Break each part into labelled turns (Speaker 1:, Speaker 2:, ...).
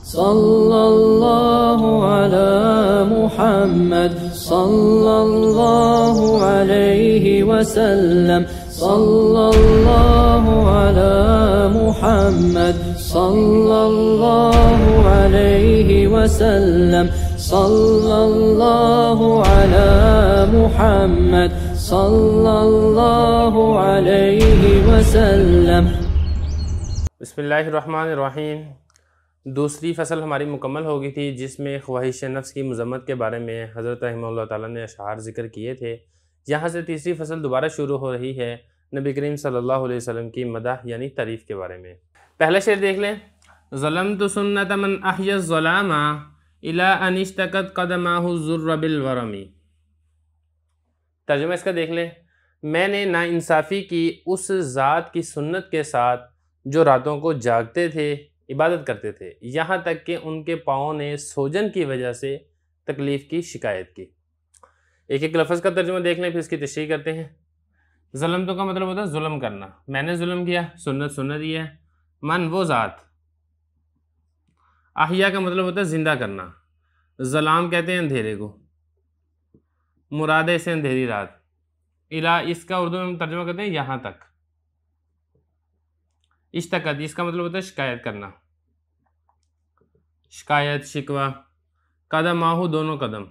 Speaker 1: صلى الله على محمد صلى الله عليه وسلم صلى الله على محمد صلى الله عليه وسلم صلى الله على محمد صلى الله عليه وسلم۔
Speaker 2: بسم اللہ الرحمن الرحیم۔ دوسری فصل ہماری مکمل ہو گئی تھی، جس میں خواہش نفس کی مذمت کے بارے میں حضرت رحمہ اللہ تعالیٰ نے اشعار ذکر کیے تھے۔ یہاں سے تیسری فصل دوبارہ شروع ہو رہی ہے نبی کریم صلی اللہ علیہ وسلم کی مدح یعنی تعریف کے بارے میں۔ پہلا شعر دیکھ لیں۔ ظلمت سنت من احیا الظلام الی ان اشتکت قدماہ الذر بالورم۔ ترجمہ اس کا دیکھ لیں۔ میں نے ناانصافی کی اس ذات کی سنت کے ساتھ جو راتوں کو جاگتے تھے، عبادت کرتے تھے، یہاں تک کہ ان کے پاؤں نے سوجن کی وجہ سے تکلیف کی شکایت کی۔ ایک ایک لفظ کا ترجمہ دیکھ لیں، پھر اس کی تشریح کرتے ہیں۔ ظلمتوں کا مطلب ہوتا ہے ظلم کرنا، میں نے ظلم کیا، سنت ہی ہے۔ من وہ ذات، احیا کا مطلب ہوتا ہے زندہ کرنا، ظلام کہتے ہیں اندھیرے کو، مراد ہے سے اندھیری رات۔ الا اس کا اردو میں ترجمہ کرتے ہیں یہاں تک۔ اشتکت اس کا مطلب ہوتا ہے شکایت کرنا، شکایت، شکوہ۔ قدم آہو دونوں قدم،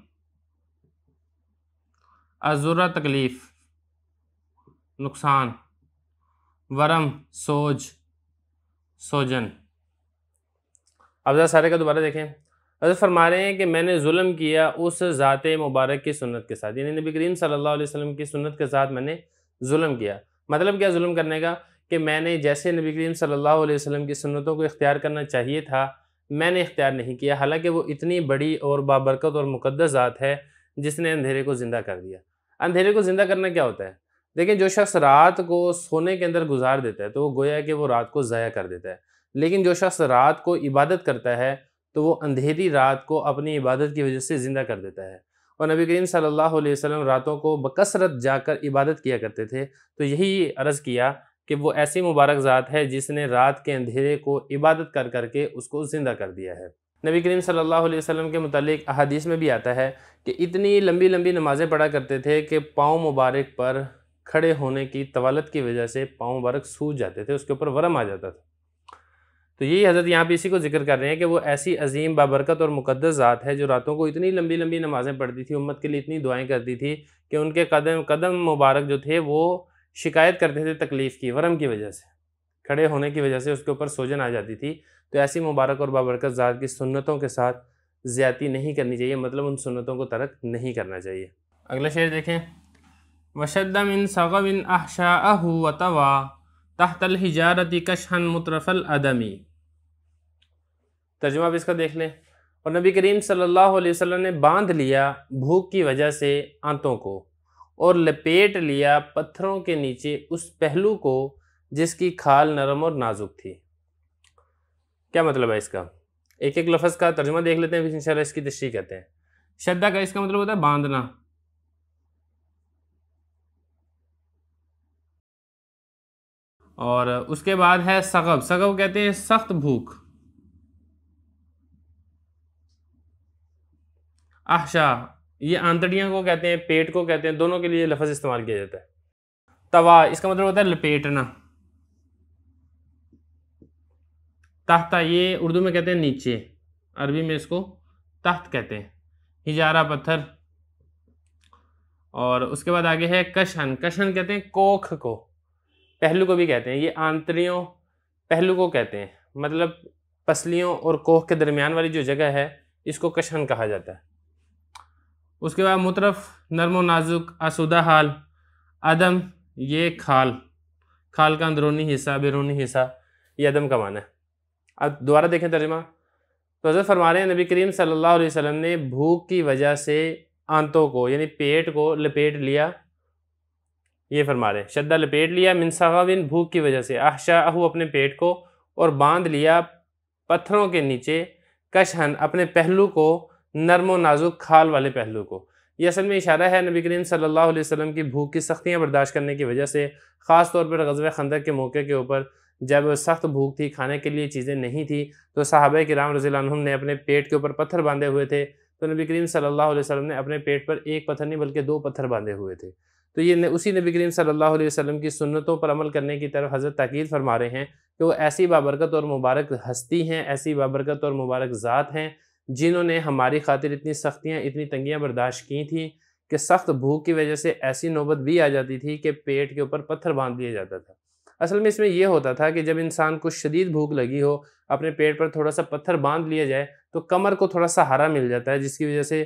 Speaker 2: الذرہ تکلیف، نقصان، ورم سوج، سوجن۔ اب ذرا سارے کا دوبارہ دیکھیں۔ حضرت فرما رہے ہیں کہ میں نے ظلم کیا اس ذات مبارک کی سنت کے ساتھ، یعنی نبی کریم صلی اللہ علیہ وسلم کی سنت کے ساتھ میں نے ظلم کیا۔ مطلب کیا ظلم کرنے کا؟ کہ میں نے جیسے نبی کریم صلی اللہ علیہ وسلم کی سنتوں کو اختیار کرنا چاہیے تھا، میں نے اختیار نہیں کیا، حالانکہ وہ اتنی بڑی اور بابرکت اور مقدس ذات ہے جس نے اندھیرے کو زندہ کر دیا۔ اندھیرے کو زندہ کرنا کیا ہوتا ہے؟ دیکھیں، جو شخص رات کو سونے کے اندر گزار دیتا ہے تو وہ گویا کہ وہ رات کو ضائع کر دیتا ہے، لیکن جو شخص رات کو عبادت کرتا ہے تو وہ اندھیری رات کو اپنی عبادت کی وجہ سے زندہ کر دیتا ہے۔ اور نبی کریم صلی اللہ علیہ وسلم راتوں کو بکثرت جا کر عبادت کیا کرتے تھے، تو یہی عرض کیا کہ وہ ایسی مبارک ذات ہے جس نے رات کے اندھیرے کو عبادت کر کر کے اس کو زندہ کر دیا ہے۔ نبی کریم صلی اللہ علیہ وسلم کے متعلق احادیث میں بھی آتا ہے کہ اتنی لمبی لمبی نمازیں پڑھا کرتے تھے کہ پاؤں مبارک پر کھڑے ہونے کی طوالت کی وجہ سے پاؤں مبارک سوج جاتے تھے، اس کے اوپر ورم آ جاتا تھا۔ تو یہی حضرت یہاں پہ اسی کو ذکر کر رہے ہیں کہ وہ ایسی عظیم بابرکت اور مقدس ذات ہے جو راتوں کو اتنی لمبی لمبی نمازیں پڑھتی تھی، امت کے لیے اتنی دعائیں کرتی تھی کہ ان کے قدم مبارک جو تھے وہ شکایت کرتے تھے تکلیف کی، ورم کی وجہ سے، کھڑے ہونے کی وجہ سے اس کے اوپر سوجن آ جاتی تھی۔ تو ایسی مبارک اور بابرکت ذات کی سنتوں کے ساتھ زیادتی نہیں کرنی چاہیے، مطلب ان سنتوں کو ترک نہیں کرنا چاہیے۔ اگلا شعر دیکھیں۔ وَشَدَّ مِن صَغَوٍ أَحْشَاءَهُ وَطَوَى تَحْتَ الْحِجَارَةِ كَشْحًا مُطْرَفَ الْأَدَمِ۔ ترجمہ اب اس کا دیکھ لیں۔ اور نبی کریم صلی اللہ علیہ وسلم نے باندھ لیا بھوک کی وجہ سے آنتوں کو، اور لپیٹ لیا پتھروں کے نیچے اس پہلو کو جس کی کھال نرم اور نازک تھی۔ کیا مطلب ہے اس کا؟ ایک ایک لفظ کا ترجمہ دیکھ لیتے ہیں، پھر انشاءاللہ اس کی تشریح کرتے ہیں۔ شدہ کا اس کا مطلب ہوتا ہے باندھنا، اور اس کے بعد ہے سغب۔ سغب کہتے ہیں سخت بھوک۔ احشا یہ آنتڑیاں کو کہتے ہیں، پیٹ کو کہتے ہیں، دونوں کے لیے لفظ استعمال کیا جاتا ہے۔ توا اس کا مطلب ہوتا ہے لپیٹنا۔ تحتا یہ اردو میں کہتے ہیں نیچے، عربی میں اس کو تحت کہتے ہیں۔ ہجارہ پتھر، اور اس کے بعد آگے ہے کشن۔ کشن کہتے ہیں کوکھ کو، پہلو کو بھی کہتے ہیں، یہ آنتڑیوں پہلو کو کہتے ہیں، مطلب پسلیوں اور کوکھ کے درمیان والی جو جگہ ہے اس کو کشن کہا جاتا ہے۔ اس کے بعد مطرف نرم و نازک، آسودہ حال، عدم یہ کھال، کھال کا اندرونی حصہ، بیرونی حصہ، یہ عدم کا معنی ہے۔ اب دوبارہ دیکھیں ترجمہ۔ تو حضرت فرما رہے ہیں نبی کریم صلی اللہ علیہ وسلم نے بھوک کی وجہ سے آنتوں کو یعنی پیٹ کو لپیٹ لیا، یہ فرما رہے ہیں شدہ لپیٹ لیا، من صغوٍ بھوک کی وجہ سے، احشاءہ اپنے پیٹ کو، اور باندھ لیا پتھروں کے نیچے، کشہن اپنے پہلو کو، نرم و نازک کھال والے پہلو کو۔ یہ اصل میں اشارہ ہے نبی کریم صلی اللہ علیہ وسلم کی بھوک کی سختیاں برداشت کرنے کی وجہ سے، خاص طور پر غزوہ خندق کے موقع کے اوپر جب سخت بھوک تھی، کھانے کے لیے چیزیں نہیں تھی، تو صحابہ کرام رضی اللہ عنہم نے اپنے پیٹ کے اوپر پتھر باندھے ہوئے تھے، تو نبی کریم صلی اللہ علیہ وسلم نے اپنے پیٹ پر ایک پتھر نہیں بلکہ 2 پتھر باندھے ہوئے تھے۔ تو یہ اسی نبی کریم صلی اللہ علیہ وسلم کی سنتوں پر عمل کرنے کی طرف حضرت تاکید فرما رہے ہیں کہ وہ ایسی بابرکت اور مبارک ہستی ہیں، ایسی بابرکت اور مبارک ذات ہیں جنہوں نے ہماری خاطر اتنی سختیاں، اتنی تنگیاں برداشت کی تھیں کہ سخت بھوک کی وجہ سے ایسی نوبت بھی آ جاتی تھی کہ پیٹ کے اوپر پتھر باندھ دیا جاتا تھا۔ اصل میں اس میں یہ ہوتا تھا کہ جب انسان کو شدید بھوک لگی ہو، اپنے پیٹ پر تھوڑا سا پتھر باندھ لیا جائے تو کمر کو تھوڑا سہارا مل جاتا ہے، جس کی وجہ سے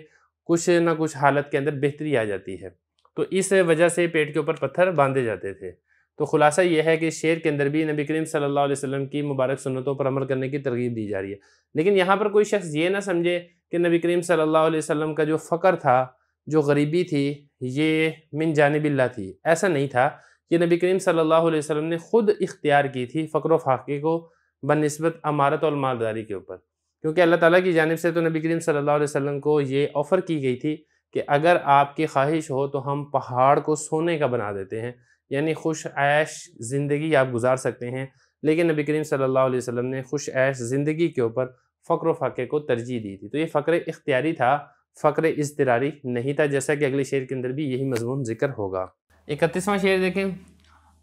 Speaker 2: کچھ نہ کچھ حالت کے اندر بہتری آ جاتی ہے۔ تو اس وجہ سے پیٹ کے اوپر پتھر باندھے جاتے تھے۔ تو خلاصہ یہ ہے کہ اس شعر کے اندر بھی نبی کریم صلی اللہ علیہ وسلم کی مبارک سنتوں پر عمل کرنے کی ترغیب دی جا رہی ہے۔ لیکن یہاں پر کوئی شخص یہ نہ سمجھے کہ نبی کریم صلی اللہ علیہ وسلم کا جو فقر تھا، جو غریبی تھی، یہ من جانب اللہ تھی۔ ایسا نہیں تھا، یہ نبی کریم صلی اللہ علیہ وسلم نے خود اختیار کی تھی فقر و فاقے کو بنسبت امارت اور مالداری کے اوپر، کیونکہ اللہ تعالیٰ کی جانب سے تو نبی کریم صلی اللہ علیہ وسلم کو یہ آفر کی گئی تھی کہ اگر آپ کی خواہش ہو تو ہم پہاڑ کو سونے کا بنا دیتے ہیں، یعنی خوش عیش زندگی آپ گزار سکتے ہیں۔ لیکن نبی کریم صلی اللہ علیہ وسلم نے خوش عیش زندگی کے اوپر فقر و فاقے کو ترجیح دی تھی۔ تو یہ فقر اختیاری تھا، فقر اضطراری نہیں تھا، جیسا کہ اگلے شعر کے اندر بھی یہی مضمون ذکر ہوگا۔ 31واں شعر دیکھیں،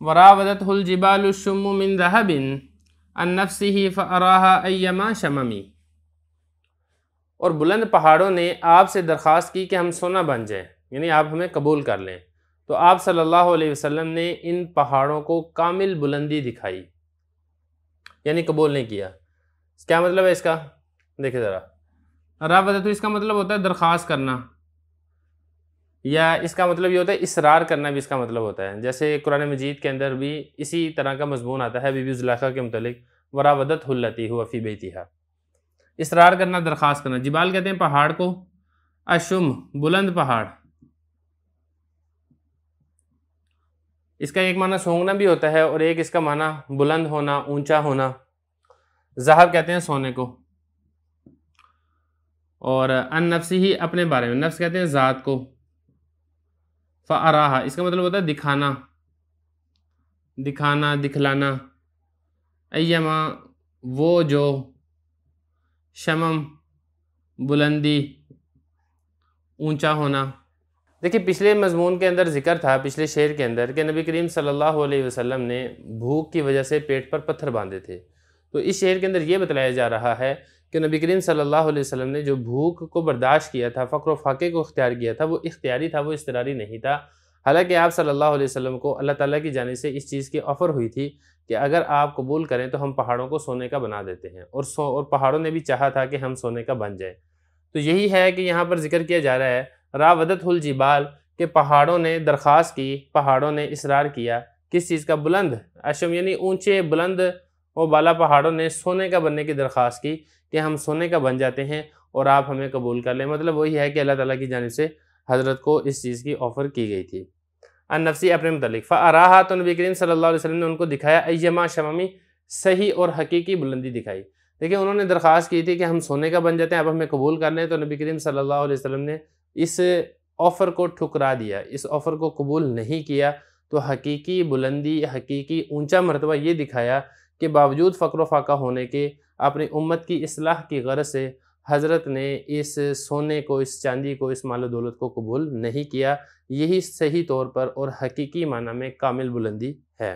Speaker 2: وراودته الجبال الشم من ذهب عن نفسه فأراها أيما شممی، اور بلند پہاڑوں نے آپ سے درخواست کی کہ ہم سونا بن جائیں، یعنی آپ ہمیں قبول کر لیں۔ تو آپ صلی اللہ علیہ وسلم نے ان پہاڑوں کو کامل بلندی دکھائی، یعنی قبول نہیں کیا۔ کیا مطلب ہے اس کا؟ دیکھیں ذرا، راودت اس کا مطلب ہوتا ہے درخواست کرنا، یا اس کا مطلب یہ ہوتا ہے اصرار کرنا بھی اس کا مطلب ہوتا ہے۔ جیسے قرآن مجید کے اندر بھی اسی طرح کا مضمون آتا ہے بی بی زلیخا کے متعلق، وراودت التی هو فی بیتھا، اصرار کرنا، درخواست کرنا۔ جبال کہتے ہیں پہاڑ کو، اشم بلند پہاڑ، اس کا ایک معنی سونگنا بھی ہوتا ہے اور ایک اس کا معنی بلند ہونا، اونچا ہونا۔ ذہب کہتے ہیں سونے کو، اور ان نفسی ہی اپنے بارے میں، نفس کہتے ہیں ذات کو، فاراہا اس کا مطلب ہوتا ہے دکھانا، دکھانا، دکھلانا، ایما وہ جو، شمم بلندی، اونچا ہونا۔ دیکھیں پچھلے مضمون کے اندر ذکر تھا، پچھلے شعر کے اندر، کہ نبی کریم صلی اللہ علیہ وسلم نے بھوک کی وجہ سے پیٹ پر پتھر باندھے تھے۔ تو اس شعر کے اندر یہ بتلایا جا رہا ہے کہ نبی کریم صلی اللہ علیہ وسلم نے جو بھوک کو برداشت کیا تھا، فقر و فاقے کو اختیار کیا تھا، وہ اختیاری تھا، وہ اضطراری نہیں تھا۔ حالانکہ آپ صلی اللہ علیہ وسلم کو اللہ تعالیٰ کی جانب سے اس چیز کی آفر ہوئی تھی کہ اگر آپ قبول کریں تو ہم پہاڑوں کو سونے کا بنا دیتے ہیں، اور پہاڑوں نے بھی چاہا تھا کہ ہم سونے کا بن جائیں۔ تو یہی ہے کہ یہاں پر ذکر کیا جا رہا ہے راودت الجبال، کہ پہاڑوں نے درخواست کی، پہاڑوں نے اصرار کیا، کس چیز کا؟ بلند، اشم یعنی اونچے بلند و بالا پہاڑوں نے سونے کا بننے کی درخواست کی کہ ہم سونے کا بن جاتے ہیں اور آپ ہمیں قبول کر لیں۔ مطلب وہی ہے کہ اللہ تعالیٰ کی جانب سے حضرت کو اس چیز کی آفر کی گئی تھی۔ ان نفسی اپنے متعلق، فاراہا تو نبی کریم صلی اللہ علیہ وسلم نے ان کو دکھایا، ایما شممی صحیح اور حقیقی بلندی دکھائی۔ دیکھیں انہوں نے درخواست کی تھی کہ ہم سونے کا بن جاتے ہیں، اب ہمیں قبول کر لیں، تو نبی کریم صلی اللہ علیہ وسلم نے اس آفر کو ٹھکرا دیا، اس آفر کو قبول نہیں کیا۔ تو حقیقی بلندی، حقیقی اونچا مرتبہ یہ دکھایا کہ باوجود فقر و فاقہ ہونے کے، اپنی امت کی اصلاح کی غرض سے حضرت نے اس سونے کو، اس چاندی کو، اس مال و دولت کو قبول نہیں کیا۔ یہی صحیح طور پر اور حقیقی معنی میں کامل بلندی ہے۔